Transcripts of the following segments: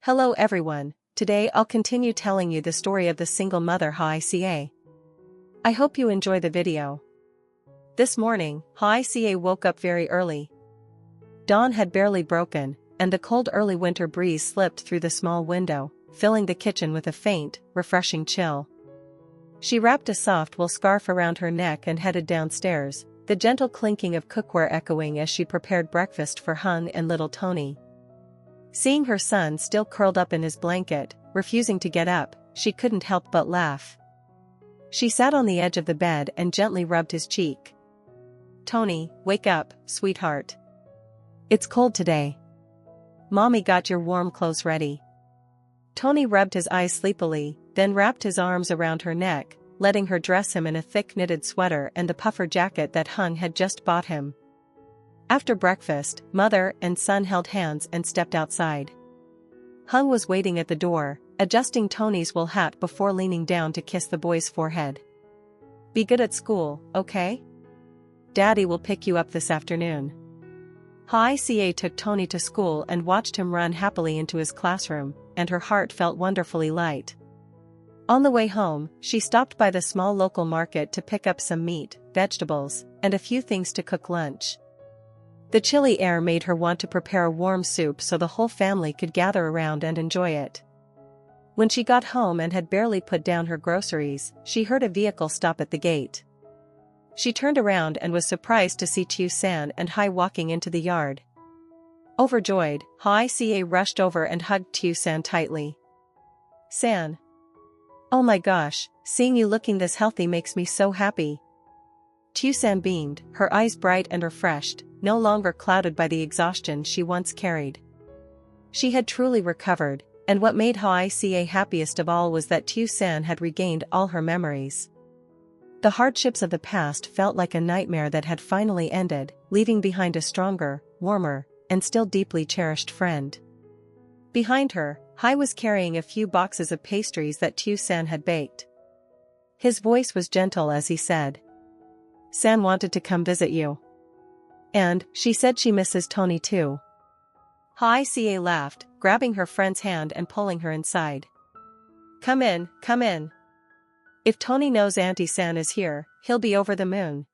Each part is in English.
Hello everyone, today I'll continue telling you the story of the single mother Hoài Ca. I hope you enjoy the video. This morning, Hoài Ca woke up very early. Dawn had barely broken, and the cold early winter breeze slipped through the small window, filling the kitchen with a faint, refreshing chill. She wrapped a soft wool scarf around her neck and headed downstairs, the gentle clinking of cookware echoing as she prepared breakfast for Hung and little Tony. Seeing her son still curled up in his blanket, refusing to get up, she couldn't help but laugh. She sat on the edge of the bed and gently rubbed his cheek. "Tony, wake up, sweetheart. It's cold today. Mommy got your warm clothes ready." Tony rubbed his eyes sleepily, then wrapped his arms around her neck, letting her dress him in a thick knitted sweater and the puffer jacket that Hung had just bought him. After breakfast, mother and son held hands and stepped outside. Hung was waiting at the door, adjusting Tony's wool hat before leaning down to kiss the boy's forehead. "Be good at school, okay? Daddy will pick you up this afternoon." Hoài Ca took Tony to school and watched him run happily into his classroom, and her heart felt wonderfully light. On the way home, she stopped by the small local market to pick up some meat, vegetables, and a few things to cook lunch. The chilly air made her want to prepare a warm soup so the whole family could gather around and enjoy it. When she got home and had barely put down her groceries, she heard a vehicle stop at the gate. She turned around and was surprised to see Tiu San and Hai walking into the yard. Overjoyed, Hoài Ca rushed over and hugged Tiu San tightly. "San. Oh my gosh, seeing you looking this healthy makes me so happy." Tiu San beamed, her eyes bright and refreshed, no longer clouded by the exhaustion she once carried. She had truly recovered, and what made Hoài Ca happiest of all was that Tiu San had regained all her memories. The hardships of the past felt like a nightmare that had finally ended, leaving behind a stronger, warmer, and still deeply cherished friend. Behind her, Hai was carrying a few boxes of pastries that Tiu San had baked. His voice was gentle as he said, "San wanted to come visit you. And she said she misses Tony too." Hoài Ca laughed, grabbing her friend's hand and pulling her inside. Come in, come in. If Tony knows Auntie San is here, he'll be over the moon."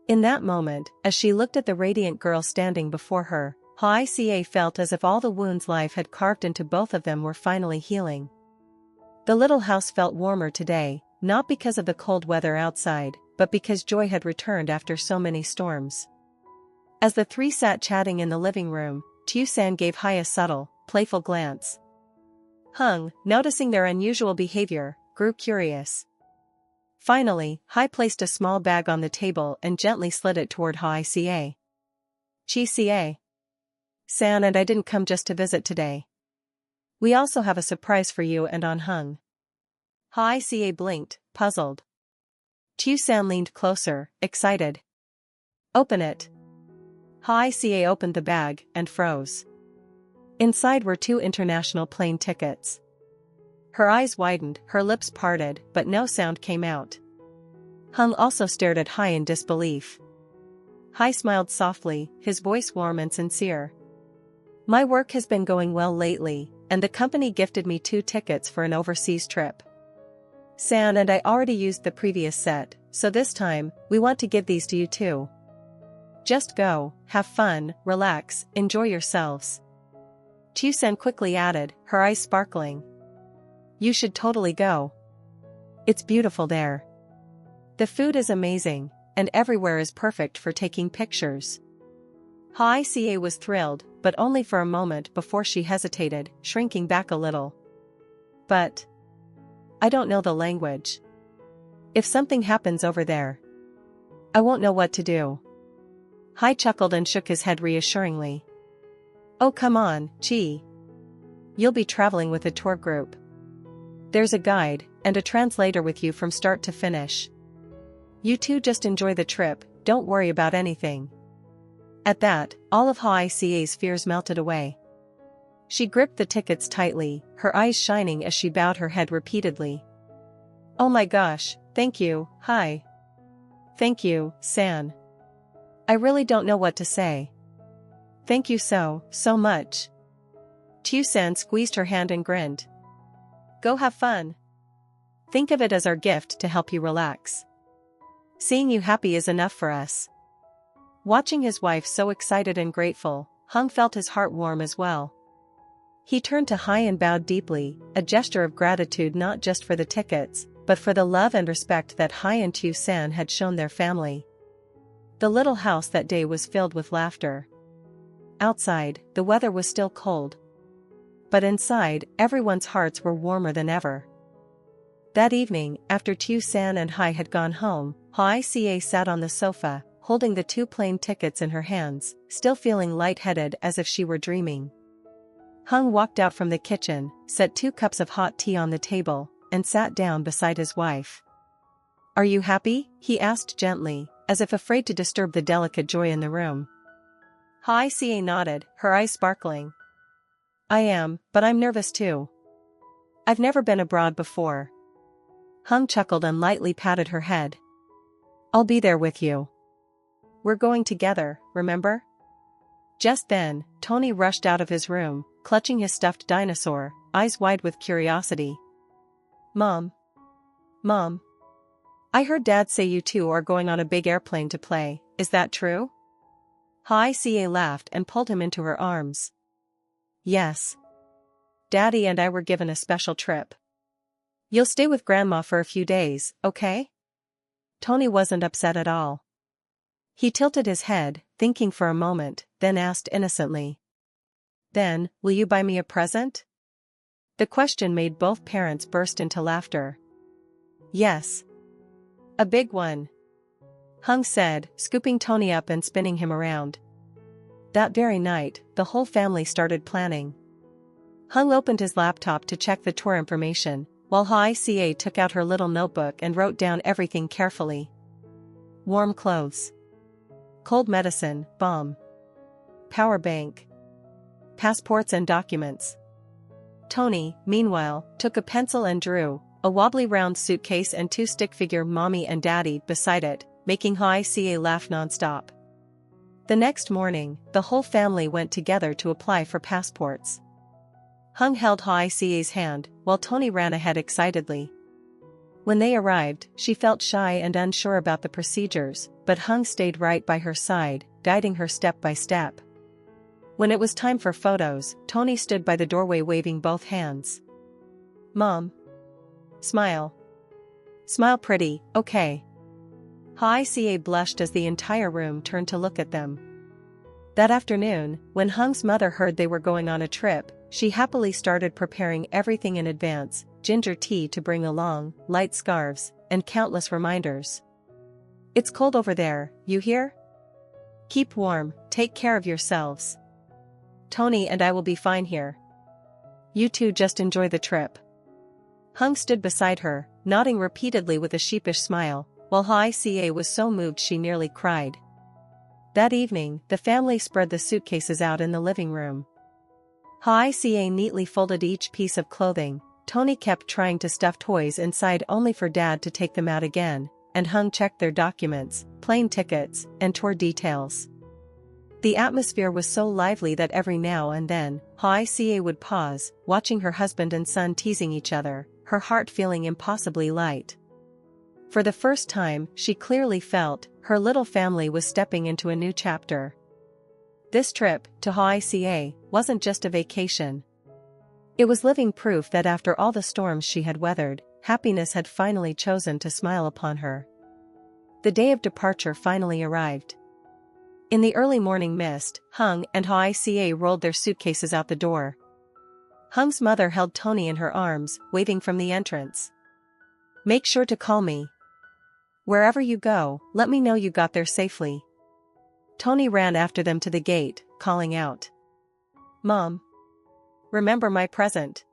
In that moment, as she looked at the radiant girl standing before her, Hoài Ca felt as if all the wounds life had carved into both of them were finally healing. The little house felt warmer today, not because of the cold weather outside, but because joy had returned after so many storms. As the three sat chatting in the living room, Tiu San gave Hai a subtle, playful glance. Hung, noticing their unusual behavior, grew curious. Finally, Hai placed a small bag on the table and gently slid it toward Hoài Ca. "Chi Ca. San and I didn't come just to visit today. We also have a surprise for you and on Hung." Hoài Ca blinked, puzzled. Tiu San leaned closer, excited. "Open it." Hoài Ca opened the bag and froze. Inside were 2 international plane tickets. Her eyes widened, her lips parted, but no sound came out. Hung also stared at Hai in disbelief. Hai smiled softly, his voice warm and sincere. "My work has been going well lately, and the company gifted me 2 tickets for an overseas trip. San and I already used the previous set, so this time, we want to give these to you too. Just go, have fun, relax, enjoy yourselves." Tiu San quickly added, her eyes sparkling. "You should totally go. It's beautiful there. The food is amazing, and everywhere is perfect for taking pictures." Hoài Ca was thrilled, but only for a moment before she hesitated, shrinking back a little. "But I don't know the language. If something happens over there, I won't know what to do." Hai chuckled and shook his head reassuringly. "Oh come on, Chi. You'll be traveling with a tour group. There's a guide, and a translator with you from start to finish. You two just enjoy the trip, don't worry about anything." At that, all of Hoài Ca's fears melted away. She gripped the tickets tightly, her eyes shining as she bowed her head repeatedly. "Oh my gosh, thank you, Hai. Thank you, San. I really don't know what to say. Thank you so much." Tiu-san squeezed her hand and grinned. Go have fun. Think of it as our gift to help you relax. Seeing you happy is enough for us. Watching his wife so excited and grateful, Hung felt his heart warm as well. He turned to Hai and bowed deeply, a gesture of gratitude not just for the tickets, but for the love and respect that Hai and Tiu-san had shown their family. The little house that day was filled with laughter. Outside, the weather was still cold. But inside, everyone's hearts were warmer than ever. That evening, after Tiu-san and Hai had gone home, Hoài Ca sat on the sofa, holding the 2 plane tickets in her hands, still feeling lightheaded as if she were dreaming. Hung walked out from the kitchen, set 2 cups of hot tea on the table, and sat down beside his wife. Are you happy? He asked gently, as if afraid to disturb the delicate joy in the room. Hoài Ca nodded, her eyes sparkling. I am, but I'm nervous too. I've never been abroad before. Hung chuckled and lightly patted her head. I'll be there with you. We're going together, remember? Just then, Tony rushed out of his room, clutching his stuffed dinosaur, eyes wide with curiosity. Mom. Mom. I heard Dad say you two are going on a big airplane to play, is that true? Hoài Ca laughed and pulled him into her arms. Yes. Daddy and I were given a special trip. You'll stay with Grandma for a few days, okay? Tony wasn't upset at all. He tilted his head, thinking for a moment, then asked innocently. Then, will you buy me a present? The question made both parents burst into laughter. Yes. A big one. Hung said, scooping Tony up and spinning him around. That very night, the whole family started planning. Hung opened his laptop to check the tour information, while Hoài Ca took out her little notebook and wrote down everything carefully. Warm clothes. Cold medicine, bomb. Power bank. Passports and documents. Tony, meanwhile, took a pencil and drew a wobbly round suitcase and 2 stick figure mommy and daddy beside it, making Hoài Ca laugh nonstop. The next morning, the whole family went together to apply for passports. Hung held Hoài Ca's hand, while Tony ran ahead excitedly. When they arrived, she felt shy and unsure about the procedures, but Hung stayed right by her side, guiding her step by step. When it was time for photos, Tony stood by the doorway waving both hands. Mom. Smile. Smile pretty, okay. Hoài Ca blushed as the entire room turned to look at them. That afternoon, when Hung's mother heard they were going on a trip, she happily started preparing everything in advance, ginger tea to bring along, light scarves, and countless reminders. It's cold over there, you hear? Keep warm, take care of yourselves. Tony and I will be fine here. You two just enjoy the trip. Hung stood beside her, nodding repeatedly with a sheepish smile, while Hoài Ca was so moved she nearly cried. That evening, the family spread the suitcases out in the living room. Hoài Ca neatly folded each piece of clothing. Tony kept trying to stuff toys inside only for Dad to take them out again, and Hung checked their documents, plane tickets, and tour details. The atmosphere was so lively that every now and then, Hoài Ca would pause, watching her husband and son teasing each other, her heart feeling impossibly light. For the first time, she clearly felt her little family was stepping into a new chapter. This trip, to Hoài Ca, wasn't just a vacation. It was living proof that after all the storms she had weathered, happiness had finally chosen to smile upon her. The day of departure finally arrived. In the early morning mist, Hung and Hoài Ca rolled their suitcases out the door. Hung's mother held Tony in her arms, waving from the entrance. Make sure to call me. Wherever you go, let me know you got there safely. Tony ran after them to the gate, calling out. Mom. Remember my present.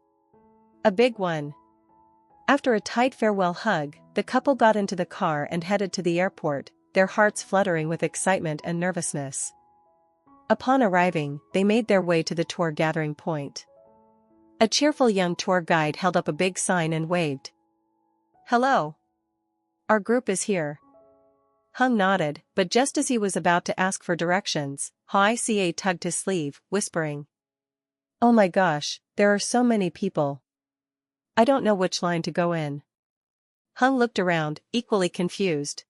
A big one. After a tight farewell hug, the couple got into the car and headed to the airport, their hearts fluttering with excitement and nervousness. Upon arriving, they made their way to the tour gathering point. A cheerful young tour guide held up a big sign and waved. Hello. Our group is here. Hung nodded, but just as he was about to ask for directions, Hoài Ca tugged his sleeve, whispering. Oh my gosh, there are so many people. I don't know which line to go in. Hung looked around, equally confused.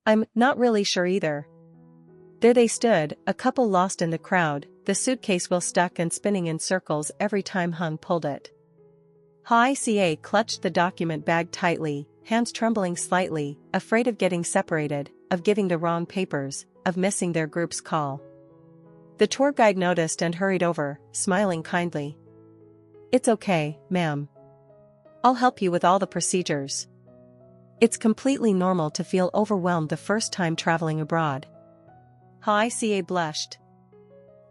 I'm not really sure either. There they stood, a couple lost in the crowd, the suitcase wheel stuck and spinning in circles every time Hung pulled it. Hoài Ca clutched the document bag tightly, hands trembling slightly, afraid of getting separated, of giving the wrong papers, of missing their group's call. The tour guide noticed and hurried over, smiling kindly. It's okay, ma'am. I'll help you with all the procedures. It's completely normal to feel overwhelmed the first time traveling abroad. Hoài Ca blushed.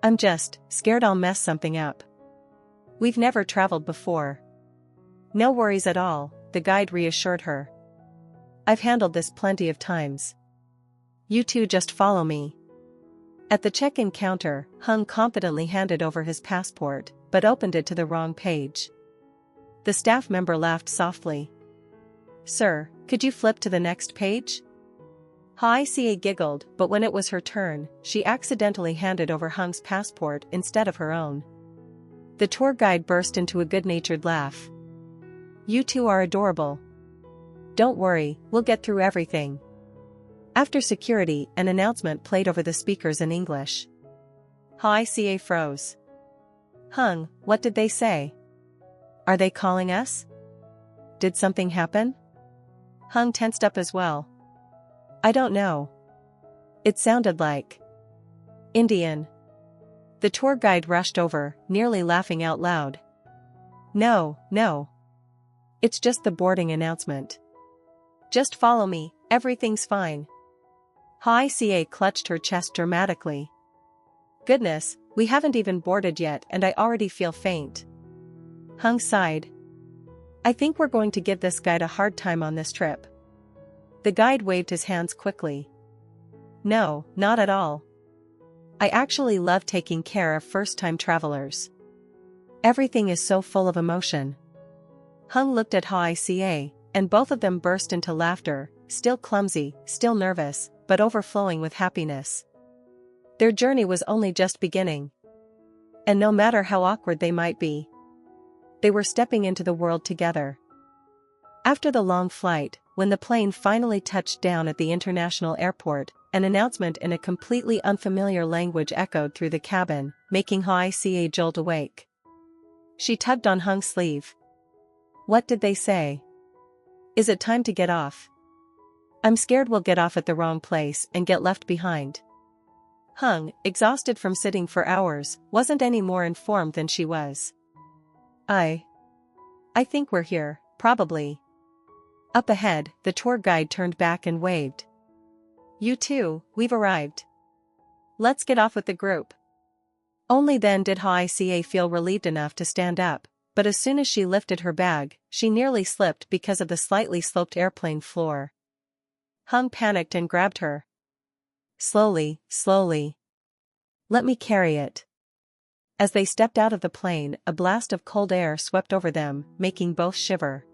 I'm just scared I'll mess something up. We've never traveled before. No worries at all, the guide reassured her. I've handled this plenty of times. You two just follow me. At the check-in counter, Hung confidently handed over his passport, but opened it to the wrong page. The staff member laughed softly. Sir, could you flip to the next page? Hoài Ca giggled, but when it was her turn, she accidentally handed over Hung's passport instead of her own. The tour guide burst into a good-natured laugh. You two are adorable. Don't worry, we'll get through everything. After security, an announcement played over the speakers in English. Hoài Ca froze. Hung, what did they say? Are they calling us? Did something happen? Hung tensed up as well. I don't know. It sounded like Indian. The tour guide rushed over, nearly laughing out loud. No. It's just the boarding announcement. Just follow me, everything's fine. Hoài Ca clutched her chest dramatically. Goodness, we haven't even boarded yet and I already feel faint. Hung sighed. I think we're going to give this guide a hard time on this trip. The guide waved his hands quickly. No, not at all. I actually love taking care of first-time travelers. Everything is so full of emotion. Hung looked at Hoài Ca, and both of them burst into laughter, still clumsy, still nervous, but overflowing with happiness. Their journey was only just beginning. And no matter how awkward they might be, they were stepping into the world together. After the long flight, when the plane finally touched down at the international airport, an announcement in a completely unfamiliar language echoed through the cabin, making Hoài Ca jolt awake. She tugged on Hung's sleeve. What did they say? Is it time to get off? I'm scared we'll get off at the wrong place and get left behind. Hung, exhausted from sitting for hours, wasn't any more informed than she was. I think we're here, probably. Up ahead, the tour guide turned back and waved. You two, we've arrived. Let's get off with the group. Only then did Hoài Ca feel relieved enough to stand up, but as soon as she lifted her bag, she nearly slipped because of the slightly sloped airplane floor. Hung panicked and grabbed her. Slowly. Let me carry it. As they stepped out of the plane, a blast of cold air swept over them, making both shiver.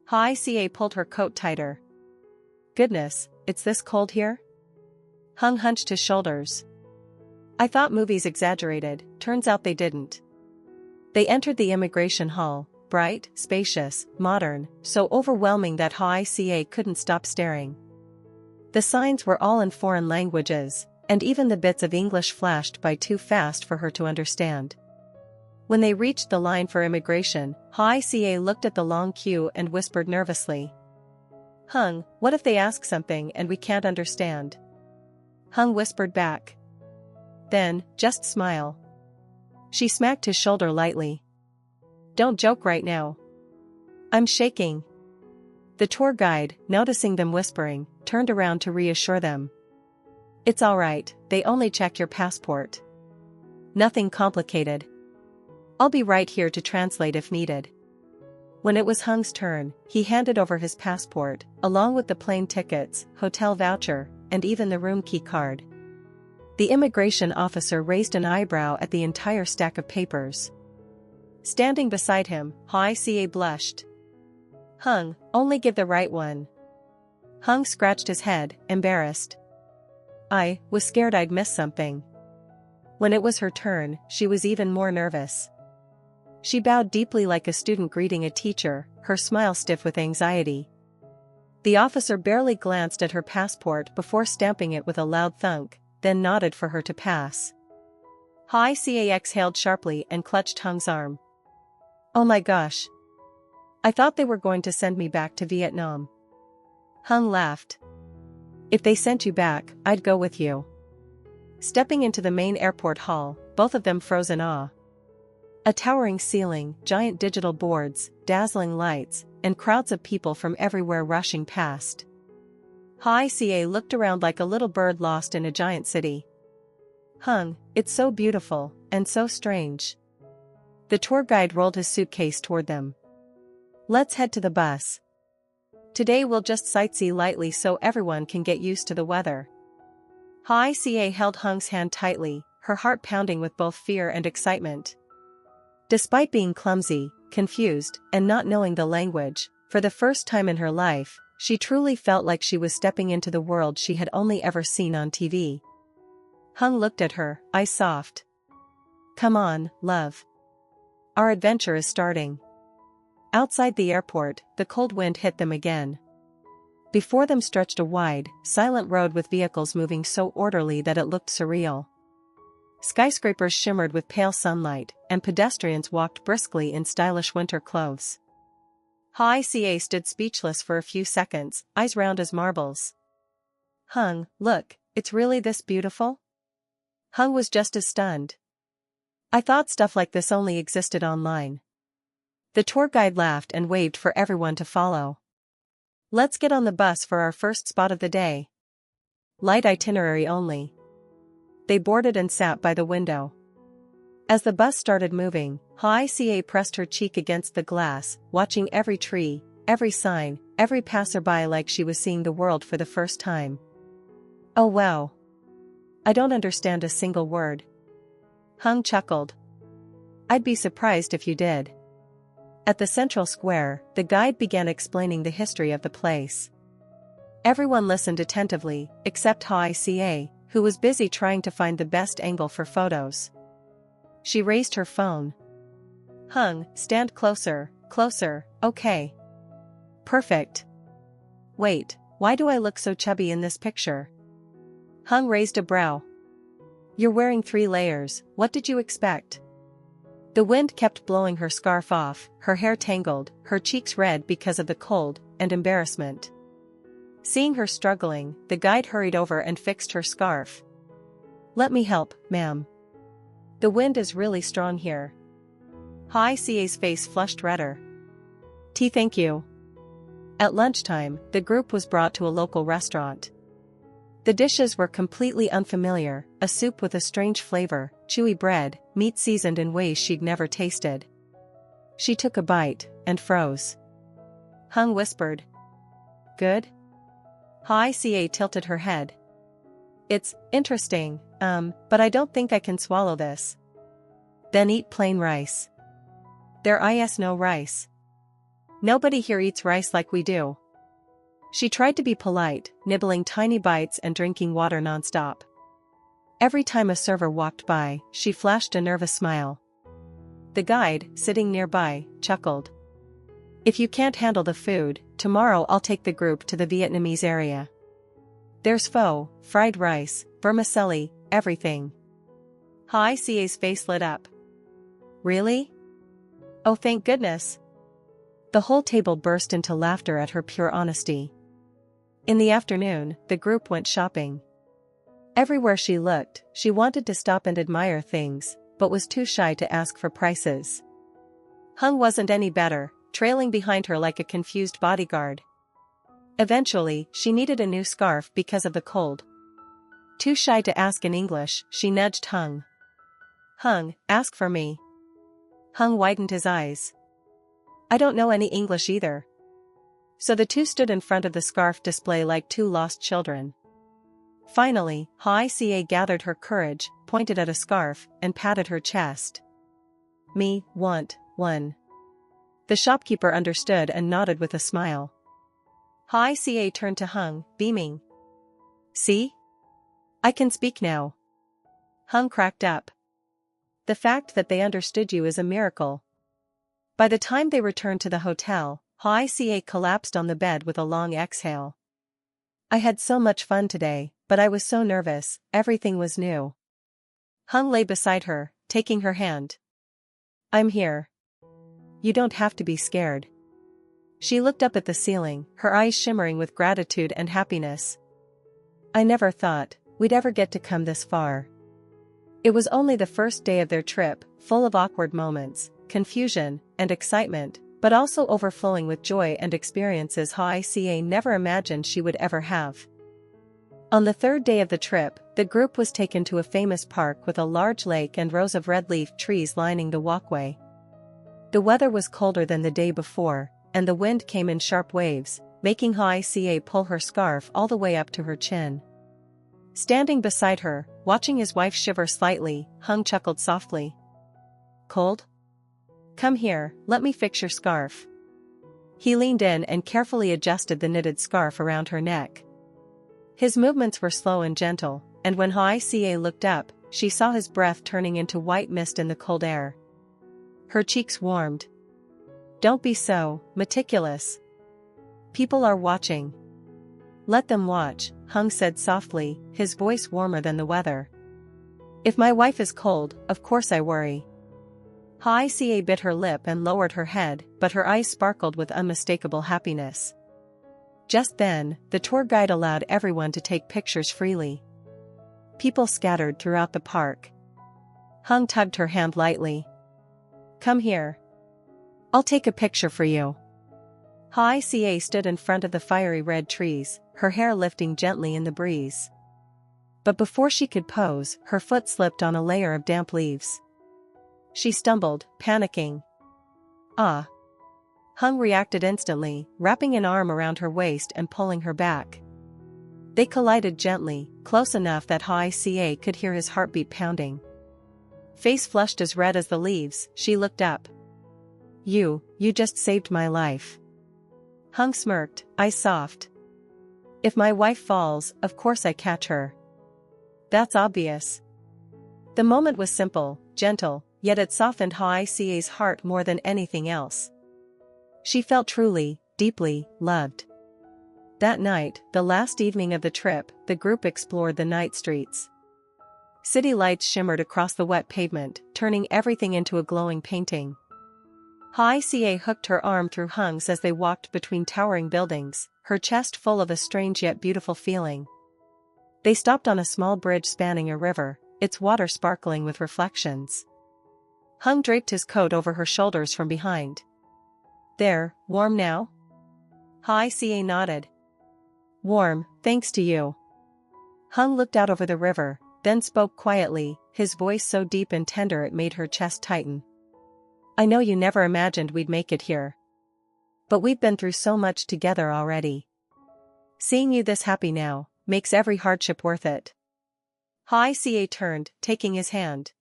Hoài Ca pulled her coat tighter. Goodness, it's this cold here? Hung hunched his shoulders. I thought movies exaggerated, turns out they didn't. They entered the immigration hall, bright, spacious, modern, so overwhelming that Hoài Ca couldn't stop staring. The signs were all in foreign languages, and even the bits of English flashed by too fast for her to understand. When they reached the line for immigration, Hoài Ca looked at the long queue and whispered nervously. Hung, what if they ask something and we can't understand? Hung whispered back. Then, just smile. She smacked his shoulder lightly. Don't joke right now. I'm shaking. The tour guide, noticing them whispering, turned around to reassure them. It's all right, they only check your passport. Nothing complicated. I'll be right here to translate if needed. When it was Hung's turn, he handed over his passport, along with the plane tickets, hotel voucher, and even the room key card. The immigration officer raised an eyebrow at the entire stack of papers. Standing beside him, Hoài Ca blushed. Hung, only give the right one. Hung scratched his head, embarrassed. I was scared I'd miss something. When it was her turn, she was even more nervous. She bowed deeply like a student greeting a teacher, her smile stiff with anxiety. The officer barely glanced at her passport before stamping it with a loud thunk, then nodded for her to pass. Hoài Ca exhaled sharply and clutched Hung's arm. "Oh my gosh. I thought they were going to send me back to Vietnam." Hung laughed. "If they sent you back, I'd go with you." Stepping into the main airport hall, both of them froze in awe. A towering ceiling, giant digital boards, dazzling lights, and crowds of people from everywhere rushing past. Hoài Ca looked around like a little bird lost in a giant city. "Hung, it's so beautiful, and so strange." The tour guide rolled his suitcase toward them. "Let's head to the bus. Today we'll just sightsee lightly so everyone can get used to the weather." Hoài Ca held Hung's hand tightly, her heart pounding with both fear and excitement. Despite being clumsy, confused, and not knowing the language, for the first time in her life, she truly felt like she was stepping into the world she had only ever seen on TV. Hung looked at her, eyes soft. "Come on, love. Our adventure is starting." Outside the airport, the cold wind hit them again. Before them stretched a wide, silent road with vehicles moving so orderly that it looked surreal. Skyscrapers shimmered with pale sunlight, and pedestrians walked briskly in stylish winter clothes. Hoài Ca stood speechless for a few seconds, eyes round as marbles. "Hung, look, it's really this beautiful?" Hung was just as stunned. "I thought stuff like this only existed online." The tour guide laughed and waved for everyone to follow. "Let's get on the bus for our first spot of the day. Light itinerary only." They boarded and sat by the window. As the bus started moving, Hoài Ca pressed her cheek against the glass, watching every tree, every sign, every passerby like she was seeing the world for the first time. "Oh wow. I don't understand a single word." Hung chuckled. "I'd be surprised if you did." At the central square, the guide began explaining the history of the place. Everyone listened attentively, except Hoài Ca, who was busy trying to find the best angle for photos. She raised her phone. "Hung, stand closer, closer, okay. Perfect. Wait, why do I look so chubby in this picture?" Hung raised a brow. "You're wearing 3 layers, what did you expect?" The wind kept blowing her scarf off, her hair tangled, her cheeks red because of the cold and embarrassment. Seeing her struggling, the guide hurried over and fixed her scarf. "Let me help, ma'am. The wind is really strong here." Hoài Ca's face flushed redder. Thank you." At lunchtime, the group was brought to a local restaurant. The dishes were completely unfamiliar, a soup with a strange flavor, chewy bread, meat seasoned in ways she'd never tasted. She took a bite, and froze. Hung whispered. "Good?" Hoài Ca tilted her head. "It's interesting, but I don't think I can swallow this." "Then eat plain rice." "There is no rice. Nobody here eats rice like we do." She tried to be polite, nibbling tiny bites and drinking water nonstop. Every time a server walked by, she flashed a nervous smile. The guide, sitting nearby, chuckled. "If you can't handle the food, tomorrow I'll take the group to the Vietnamese area. There's pho, fried rice, vermicelli, everything." Hoài Ca's face lit up. "Really? Oh, thank goodness." The whole table burst into laughter at her pure honesty. In the afternoon, the group went shopping. Everywhere she looked, she wanted to stop and admire things, but was too shy to ask for prices. Hung wasn't any better, trailing behind her like a confused bodyguard. Eventually, she needed a new scarf because of the cold. Too shy to ask in English, she nudged Hung. "Hung, ask for me." Hung widened his eyes. "I don't know any English either." So the two stood in front of the scarf display like two lost children. Finally, Hoài Ca gathered her courage, pointed at a scarf, and patted her chest. "Me, want, one." The shopkeeper understood and nodded with a smile. Hoài Ca turned to Hung, beaming. "See? I can speak now." Hung cracked up. The fact that they understood you is a miracle. By the time they returned to the hotel, Hoài Ca collapsed on the bed with a long exhale. I had so much fun today, but I was so nervous, everything was new. Hung lay beside her, taking her hand. I'm here. You don't have to be scared. She looked up at the ceiling, her eyes shimmering with gratitude and happiness. I never thought we'd ever get to come this far. It was only the first day of their trip, full of awkward moments, confusion, and excitement, but also overflowing with joy and experiences Hoài Ca never imagined she would ever have. On the third day of the trip, the group was taken to a famous park with a large lake and rows of red-leaf trees lining the walkway. The weather was colder than the day before, and the wind came in sharp waves, making Hoài Ca pull her scarf all the way up to her chin. Standing beside her, watching his wife shiver slightly, Hung chuckled softly. Cold? Come here, let me fix your scarf. He leaned in and carefully adjusted the knitted scarf around her neck. His movements were slow and gentle, and when Hoài Ca looked up, she saw his breath turning into white mist in the cold air. Her cheeks warmed. Don't be so meticulous. People are watching. Let them watch, Hung said softly, his voice warmer than the weather. If my wife is cold, of course I worry. Hoài Ca bit her lip and lowered her head, but her eyes sparkled with unmistakable happiness. Just then, the tour guide allowed everyone to take pictures freely. People scattered throughout the park. Hung tugged her hand lightly. Come here. I'll take a picture for you. Hoài Ca stood in front of the fiery red trees, her hair lifting gently in the breeze. But before she could pose, her foot slipped on a layer of damp leaves. She stumbled, panicking. Ah! Hung reacted instantly, wrapping an arm around her waist and pulling her back. They collided gently, close enough that Hoài Ca could hear his heartbeat pounding. Face flushed as red as the leaves, she looked up. You just saved my life. Hung smirked, eyes soft. If my wife falls, of course I catch her. That's obvious. The moment was simple, gentle, yet it softened Hoài Ca's heart more than anything else. She felt truly, deeply, loved. That night, the last evening of the trip, the group explored the night streets. City lights shimmered across the wet pavement, turning everything into a glowing painting. Hoài Ca hooked her arm through Hung's as they walked between towering buildings, her chest full of a strange yet beautiful feeling. They stopped on a small bridge spanning a river, its water sparkling with reflections. Hung draped his coat over her shoulders from behind. There, warm now? Hoài Ca nodded. Warm, thanks to you. Hung looked out over the river, then spoke quietly, his voice so deep and tender it made her chest tighten. I know you never imagined we'd make it here. But we've been through so much together already. Seeing you this happy now makes every hardship worth it. Hoài Ca turned, taking his hand.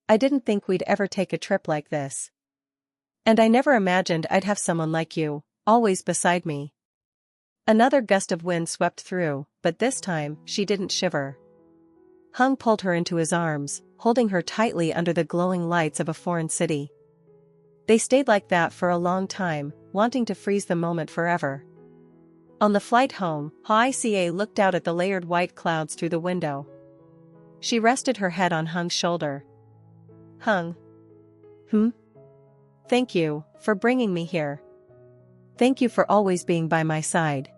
I didn't think we'd ever take a trip like this. And I never imagined I'd have someone like you, always beside me. Another gust of wind swept through, but this time, she didn't shiver. Hung pulled her into his arms, holding her tightly under the glowing lights of a foreign city. They stayed like that for a long time, wanting to freeze the moment forever. On the flight home, Hoài Ca looked out at the layered white clouds through the window. She rested her head on Hung's shoulder. Hung. Thank you for bringing me here. Thank you for always being by my side.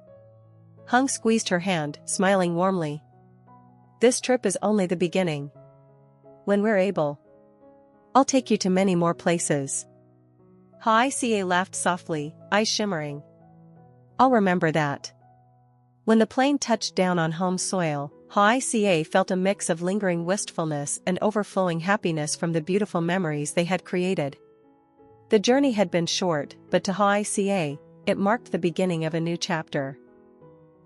Hung squeezed her hand, smiling warmly. This trip is only the beginning. When we're able, I'll take you to many more places. Hoài Ca laughed softly, eyes shimmering. I'll remember that. When the plane touched down on home soil, Hoài Ca felt a mix of lingering wistfulness and overflowing happiness from the beautiful memories they had created. The journey had been short, but to Hoài Ca, it marked the beginning of a new chapter.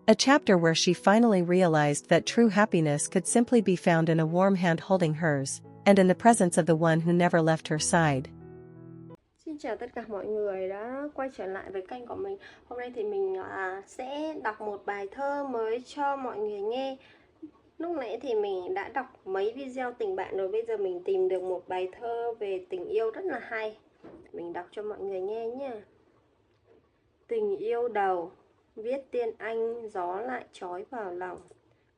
A chapter where she finally realized that true happiness could simply be found in a warm hand holding hers, and in the presence of the one who never left her side. Xin chào tất cả mọi người đã quay trở lại với kênh của mình. Hôm nay thì mình sẽ đọc một bài thơ mới cho mọi người nghe. Lúc nãy thì mình đã đọc mấy video tình bạn rồi, bây giờ mình tìm được một bài thơ về tình yêu rất là hay. Mình đọc cho mọi người nghe nha. Tình yêu đầu, viết tên anh gió lại trói vào lòng.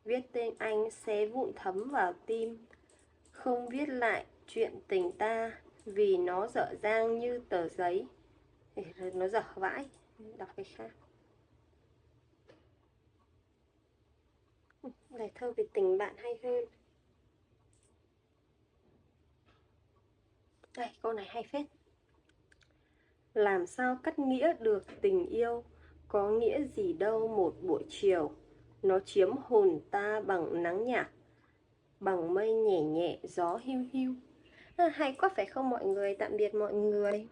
Viết tên anh xé vụn thấm vào tim. Không viết lại chuyện tình ta, vì nó dở dang như tờ giấy. Nó dở vãi, đọc cái khác. Bài thơ về tình bạn hay hơn. Đây, câu này hay phết. Làm sao cắt nghĩa được tình yêu, có nghĩa gì đâu một buổi chiều. Nó chiếm hồn ta bằng nắng nhạt, bằng mây nhẹ nhẹ gió hiu hiu. Hay quá phải không mọi người? Tạm biệt mọi người.